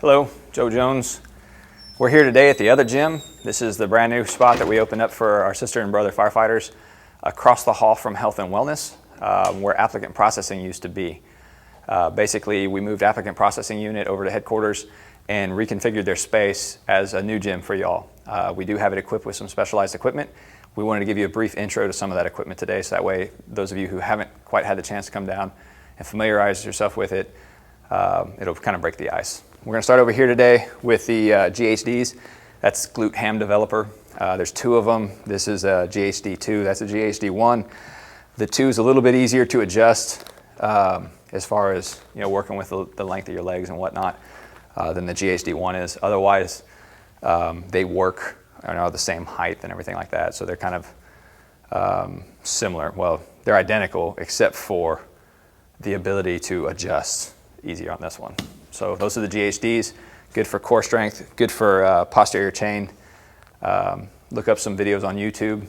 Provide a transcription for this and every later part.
Hello, Joe Jones. We're here today at the other gym. This is the brand new spot that we opened up for our sister and brother firefighters across the hall from Health and Wellness, where applicant processing used to be. Basically, we moved applicant processing unit over to headquarters and reconfigured their space as a new gym for y'all. We do have it equipped with some specialized equipment. We wanted to give you a brief intro to some of that equipment today, so that way those of you who haven't quite had the chance to come down and familiarize yourself with it, it'll kind of break the ice. We're going to start over here today with the GHDs. That's Glute Ham Developer. There's two of them. This is a GHD2, that's a GHD1. The 2 is a little bit easier to adjust as far as working with the length of your legs and whatnot than the GHD1 is. Otherwise, they work and are the same height and everything like that, so they're kind of similar. Well, they're identical except for the ability to adjust easier on this one. So those are the GHDs, good for core strength, good for posterior chain. Look up some videos on YouTube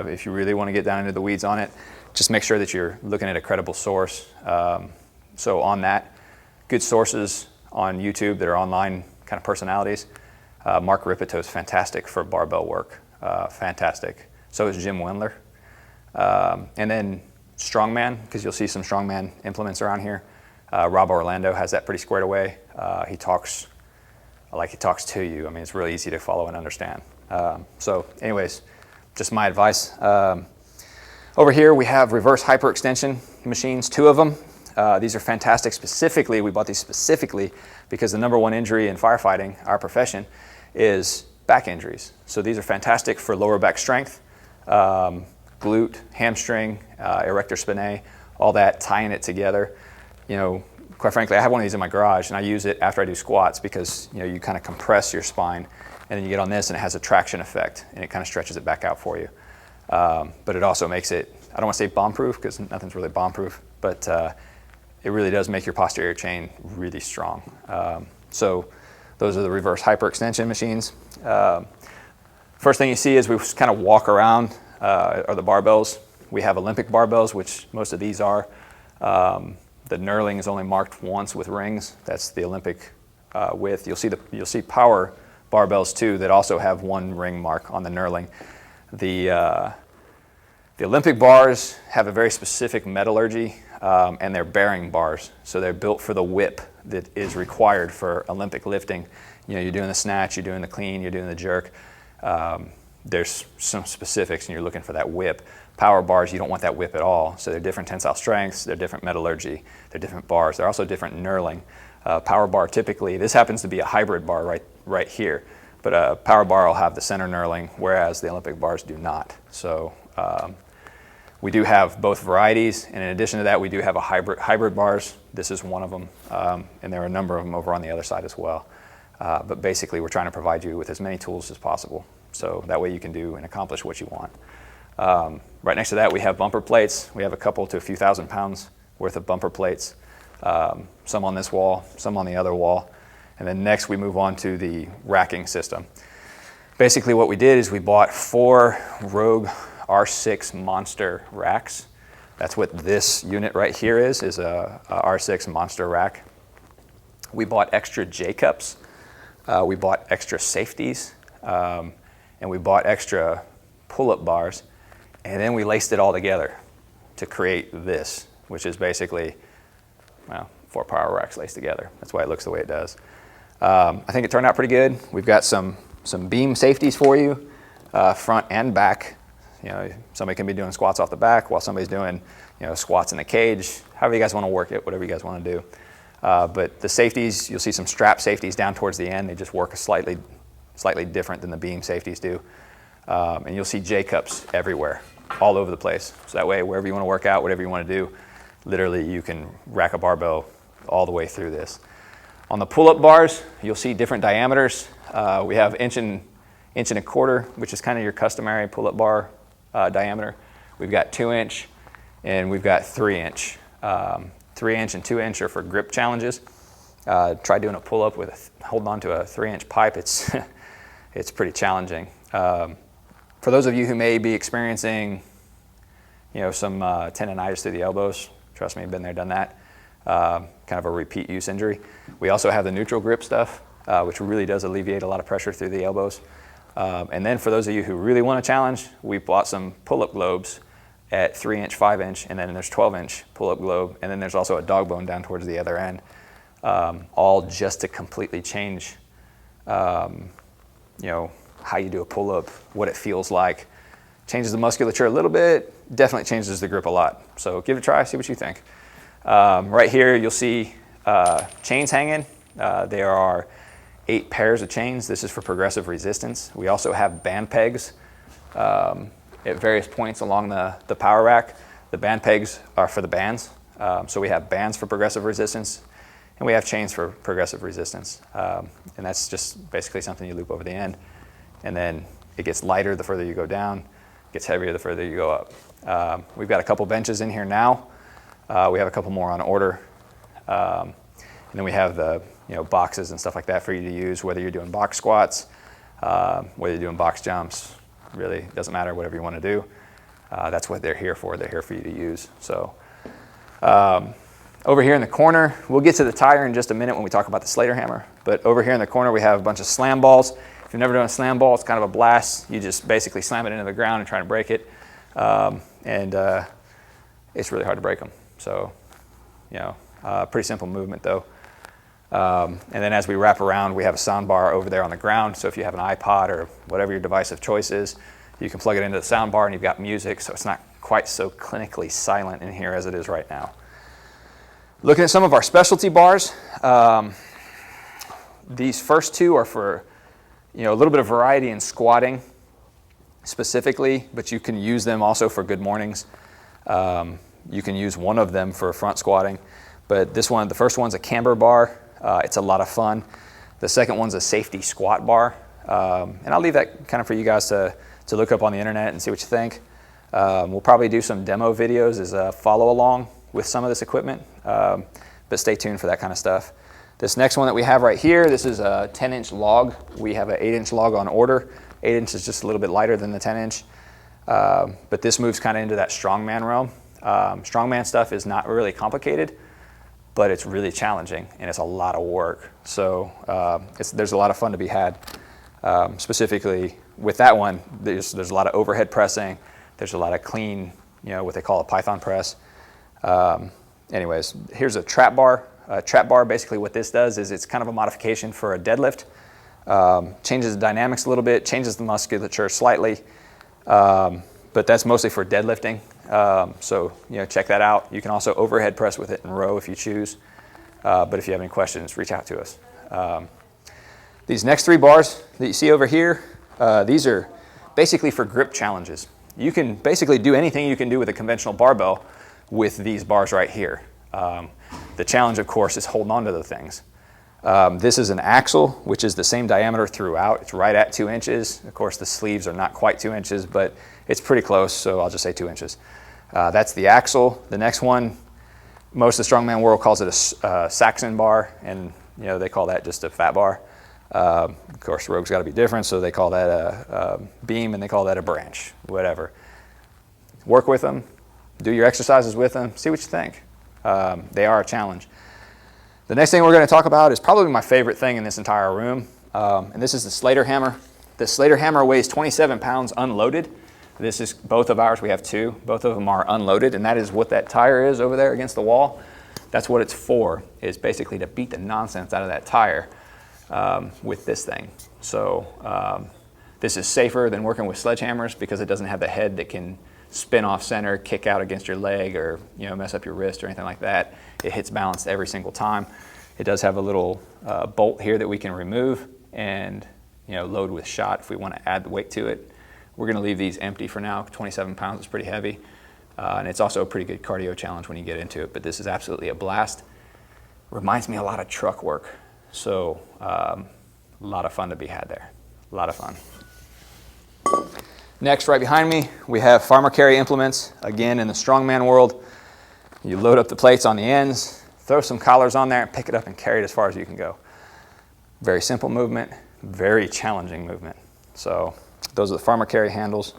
if you really want to get down into the weeds on it. Just make sure that you're looking at a credible source. So on that, good sources on YouTube that are online kind of personalities. Mark Ripito is fantastic for barbell work, fantastic. So is Jim Wendler. And then Strongman, because you'll see some Strongman implements around here. Rob Orlando has that pretty squared away. He talks like he talks to you. I mean, it's really easy to follow and understand. So anyways, just my advice. Over here we have reverse hyperextension machines, 2 of them. These are fantastic. Specifically, we bought these specifically because the #1 injury in firefighting, our profession, is back injuries. So these are fantastic for lower back strength, glute, hamstring, erector spinae, all that, tying it together. Quite frankly, I have one of these in my garage and I use it after I do squats because you kind of compress your spine and then you get on this and it has a traction effect and it kind of stretches it back out for you. But it also makes it, I don't want to say bomb-proof because nothing's really bomb-proof, but it really does make your posterior chain really strong. So those are the reverse hyperextension machines. First thing you see as we kind of walk around are the barbells. We have Olympic barbells, which most of these are. The knurling is only marked once with rings. That's the Olympic width. You'll see power barbells too that also have 1 ring mark on the knurling. The Olympic bars have a very specific metallurgy and they're bearing bars. So they're built for the whip that is required for Olympic lifting. You're doing the snatch, you're doing the clean, you're doing the jerk. There's some specifics and you're looking for that whip. Power bars, you don't want that whip at all. So they're different tensile strengths, they're different metallurgy, they're different bars. They're also different knurling. Power bar typically, this happens to be a hybrid bar right here, but a power bar will have the center knurling, whereas the Olympic bars do not. So we do have both varieties, and in addition to that, we do have a hybrid bars. This is one of them, and there are a number of them over on the other side as well. But basically, we're trying to provide you with as many tools as possible, so that way you can do and accomplish what you want. Right next to that, we have bumper plates. We have a couple to a few thousand pounds worth of bumper plates, some on this wall, some on the other wall. And then next we move on to the racking system. Basically what we did is we bought 4 Rogue R6 Monster racks. That's what this unit right here is a R6 Monster rack. We bought extra J-cups. We bought extra safeties. And we bought extra pull-up bars. And then we laced it all together to create this, which is basically, 4 power racks laced together. That's why it looks the way it does. I think it turned out pretty good. We've got some beam safeties for you, front and back. Somebody can be doing squats off the back while somebody's doing, squats in the cage. However you guys want to work it, whatever you guys want to do. But the safeties, you'll see some strap safeties down towards the end. They just work slightly different than the beam safeties do. And you'll see J-cups everywhere, all over the place. So that way, wherever you want to work out, whatever you want to do, literally you can rack a barbell all the way through this. On the pull-up bars, you'll see different diameters. We have inch and a quarter, which is kind of your customary pull-up bar diameter. We've got 2-inch and we've got 3-inch. 3-inch and 2-inch are for grip challenges. Try doing a pull-up with holding on to a 3-inch pipe. It's pretty challenging. For those of you who may be experiencing, some tendonitis through the elbows, trust me, been there, done that. Kind of a repeat use injury. We also have the neutral grip stuff. which really does alleviate a lot of pressure through the elbows. And then for those of you who really want a challenge, we bought some pull-up globes at 3-inch, 5-inch, and then there's 12-inch pull-up globe, and then there's also a dog bone down towards the other end, all just to completely change, how you do a pull-up, what it feels like. Changes the musculature a little bit, definitely changes the grip a lot. So give it a try, see what you think. Right here, you'll see chains hanging. There are 8 pairs of chains. This is for progressive resistance. We also have band pegs at various points along the power rack. The band pegs are for the bands. So we have bands for progressive resistance, and we have chains for progressive resistance. And that's just basically something you loop over the end. And then it gets lighter the further you go down, gets heavier the further you go up. We've got a couple benches in here now. We have a couple more on order. And then we have the boxes and stuff like that for you to use, whether you're doing box squats, whether you're doing box jumps. Really doesn't matter, whatever you want to do. That's what they're here for. They're here for you to use. So over here in the corner, we'll get to the tire in just a minute when we talk about the Slater hammer. But over here in the corner, we have a bunch of slam balls. If you've never done a slam ball, it's kind of a blast. You just basically slam it into the ground and try to break it. It's really hard to break them. So, pretty simple movement though. And then as we wrap around, we have a sound bar over there on the ground. So if you have an iPod or whatever your device of choice is, you can plug it into the sound bar and you've got music. So it's not quite so clinically silent in here as it is right now. Looking at some of our specialty bars, these first 2 are for a little bit of variety in squatting specifically, but you can use them also for good mornings. You can use one of them for front squatting, but the first one's a camber bar. It's a lot of fun. The second one's a safety squat bar. And I'll leave that kind of for you guys to look up on the internet and see what you think. We'll probably do some demo videos as a follow along with some of this equipment, but stay tuned for that kind of stuff. This next one that we have right here, this is a 10-inch log. We have an 8-inch log on order. 8-inch is just a little bit lighter than the 10-inch, but this moves kind of into that strongman realm. Strongman stuff is not really complicated, but it's really challenging and it's a lot of work. So there's a lot of fun to be had. Specifically with that one, there's a lot of overhead pressing. There's a lot of clean, what they call a Python press. Anyways, here's a trap bar. Trap bar, basically what this does is it's kind of a modification for a deadlift. Changes the dynamics a little bit, changes the musculature slightly, but that's mostly for deadlifting. So check that out. You can also overhead press with it in row if you choose. But if you have any questions, reach out to us. These next 3 bars that you see over here, these are basically for grip challenges. You can basically do anything you can do with a conventional barbell with these bars right here. The challenge, of course, is holding on to the things. This is an axle, which is the same diameter throughout. It's right at 2 inches. Of course, the sleeves are not quite 2 inches, but it's pretty close, so I'll just say 2 inches. That's the axle. The next one, most of the strongman world calls it a Saxon bar, and they call that just a fat bar. Of course, Rogue's got to be different, so they call that a beam, and they call that a branch, whatever. Work with them, do your exercises with them, see what you think. They are a challenge. The next thing we're going to talk about is probably my favorite thing in this entire room, and this is the Slater hammer. The Slater hammer weighs 27 pounds unloaded. This is both of ours. We have 2. Both of them are unloaded, and that is what that tire is over there against the wall. That's what it's for, is basically to beat the nonsense out of that tire with this thing. So this is safer than working with sledgehammers because it doesn't have the head that can spin off center, kick out against your leg, or mess up your wrist or anything like that. It hits balance every single time. It does have a little bolt here that we can remove and load with shot if we want to add the weight to it. We're going to leave these empty for now. 27 pounds is pretty heavy, and it's also a pretty good cardio challenge when you get into it. But this is absolutely a blast. Reminds me a lot of truck work, so a lot of fun to be had there. A lot of fun. Next, right behind me, we have farmer carry implements. Again, in the strongman world, you load up the plates on the ends, throw some collars on there, and pick it up and carry it as far as you can go. Very simple movement, very challenging movement. So those are the farmer carry handles.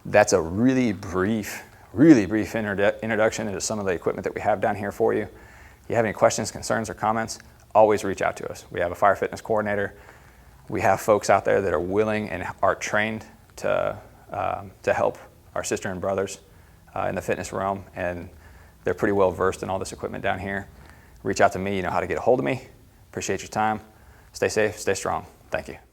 That's a really brief introduction into some of the equipment that we have down here for you. If you have any questions, concerns, or comments, always reach out to us. We have a fire fitness coordinator. We have folks out there that are willing and are trained to help our sister and brothers in the fitness realm, and they're pretty well versed in all this equipment down here. Reach out to me, you know how to get a hold of me. Appreciate your time. Stay safe, stay strong. Thank you.